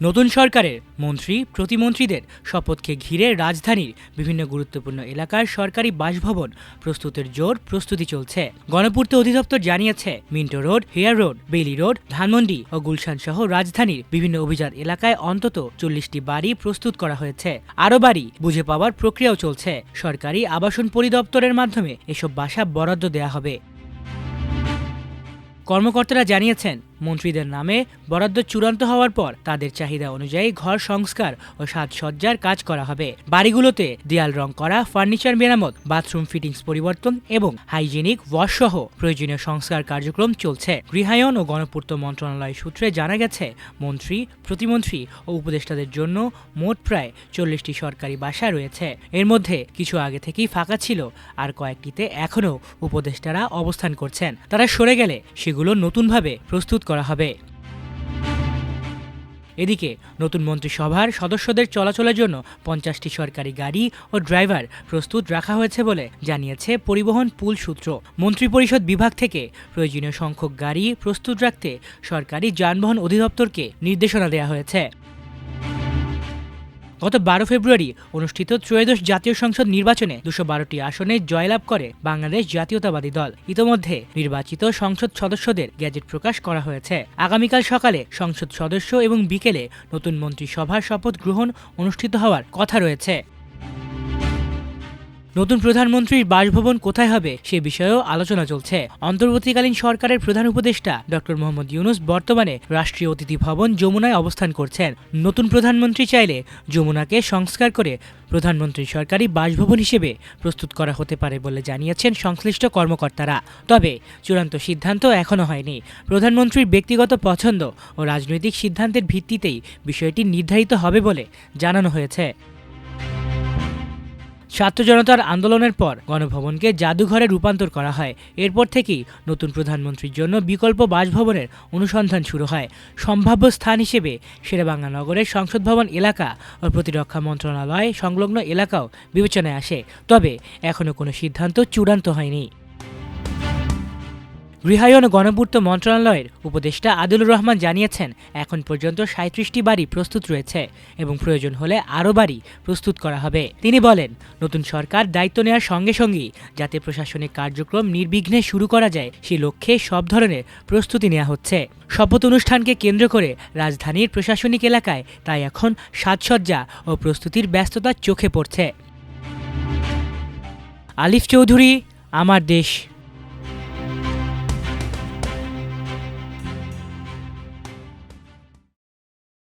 নতুন সরকারের মন্ত্রী প্রতিমন্ত্রীদের শপথকে ঘিরে রাজধানীর বিভিন্ন গুরুত্বপূর্ণ এলাকার সরকারি বাসভবন প্রস্তুতের জোর প্রস্তুতি চলছে। গণপূর্ত অধিদপ্তর জানিয়েছে, Minto Road, Hare Road, Bailey Road, Dhanmondi ও গুলশান সহ রাজধানীর বিভিন্ন অভিজাত এলাকায় অন্তত 40টি বাড়ি প্রস্তুত করা হয়েছে। আরও বাড়ি বুঝে পাওয়ার প্রক্রিয়াও চলছে। সরকারি আবাসন পরিদপ্তরের মাধ্যমে এসব বাসা বরাদ্দ দেয়া হবে। কর্মকর্তারা জানিয়েছেন, মন্ত্রীদের নামে বরাদ্দ চূড়ান্ত হওয়ার পর তাদের চাহিদা অনুযায়ী ঘর সংস্কার ও সাজসজ্জার কাজ করা হবে। বাড়িগুলোতে দেয়াল রং করা, ফার্নিচার মেরামত, বাথরুম ফিটিংস পরিবর্তন এবং হাইজেনিক ওয়াশ সহ প্রয়োজনীয় সংস্কার কার্যক্রম চলছে। গৃহায়ন ও গণপূর্ত মন্ত্রণালয় সূত্রে জানা গেছে, মন্ত্রী, প্রতিমন্ত্রী ও উপদেষ্টাদের জন্য মোট প্রায় 40টি সরকারি বাসা রয়েছে। এর মধ্যে কিছু আগে থেকেই ফাঁকা ছিল, আর কয়েকটিতে এখনও উপদেষ্টারা অবস্থান করছেন। তারা সরে গেলে সেগুলো নতুনভাবে প্রস্তুত করা হবে। এদিকে নতুন মন্ত্রিসভার সদস্যদের চলাচলের জন্য 50টি সরকারি গাড়ি ও ড্রাইভার প্রস্তুত রাখা হয়েছে বলে জানিয়েছে পরিবহন পুল সূত্র। মন্ত্রিপরিষদ বিভাগ থেকে প্রয়োজনীয় সংখ্যক গাড়ি প্রস্তুত রাখতে সরকারি যানবাহন অধিদপ্তরকে নির্দেশনা দেওয়া হয়েছে। গত 12 ফেব্রুয়ারি অনুষ্ঠিত ত্রয়োদশ জাতীয় সংসদ নির্বাচনে 212টি আসনে জয়লাভ করে বাংলাদেশ জাতীয়তাবাদী দল। ইতোমধ্যে নির্বাচিত সংসদ সদস্যদের গ্যাজেট প্রকাশ করা হয়েছে। আগামীকাল সকালে সংসদ সদস্য এবং বিকেলে নতুন মন্ত্রিসভার শপথ গ্রহণ অনুষ্ঠিত হওয়ার কথা রয়েছে। নতুন প্রধানমন্ত্রীর বাসভবন কোথায় হবে সে বিষয়েও আলোচনা চলছে। অন্তর্বর্তীকালীন সরকারের প্রধান উপদেষ্টা ডক্টর মোহাম্মদ ইউনূস বর্তমানে রাষ্ট্রীয় অতিথি ভবন যমুনায় অবস্থান করছেন। নতুন প্রধানমন্ত্রী চাইলে যমুনাকে সংস্কার করে প্রধানমন্ত্রীর সরকারি বাসভবন হিসেবে প্রস্তুত করা হতে পারে বলে জানিয়েছেন সংশ্লিষ্ট কর্মকর্তারা। তবে চূড়ান্ত সিদ্ধান্ত এখনও হয়নি। প্রধানমন্ত্রীর ব্যক্তিগত পছন্দ ও রাজনৈতিক সিদ্ধান্তের ভিত্তিতেই বিষয়টি নির্ধারিত হবে বলে জানানো হয়েছে। ছাত্র জনতার আন্দোলনের পর গণভবনকে জাদুঘরে রূপান্তর করা হয়। এরপর থেকেই নতুন প্রধানমন্ত্রীর জন্য বিকল্প বাসভবনের অনুসন্ধান শুরু হয়। সম্ভাব্য স্থান হিসেবে শেরেবাংলা নগরের সংসদ ভবন এলাকা ও প্রতিরক্ষা মন্ত্রণালয় সংলগ্ন এলাকাও বিবেচনায় আসে। তবে এখনও কোনো সিদ্ধান্ত চূড়ান্ত হয়নি। গৃহায়ন ও গণপূর্ত মন্ত্রণালয়ের উপদেষ্টা আদিলুর রহমান জানিয়েছেন, এখন পর্যন্ত 37টি বাড়ি প্রস্তুত রয়েছে এবং প্রয়োজন হলে আরও বাড়ি প্রস্তুত করা হবে। তিনি বলেন, নতুন সরকার দায়িত্ব নেওয়ার সঙ্গে সঙ্গেই যাতে প্রশাসনিক কার্যক্রম নির্বিঘ্নে শুরু করা যায় সে লক্ষ্যে সব ধরনের প্রস্তুতি নেওয়া হচ্ছে। শপথ অনুষ্ঠানকে কেন্দ্র করে রাজধানীর প্রশাসনিক এলাকায় তাই এখন সাজসজ্জা ও প্রস্তুতির ব্যস্ততা চোখে পড়ছে। আলিফ চৌধুরী, আমার দেশ।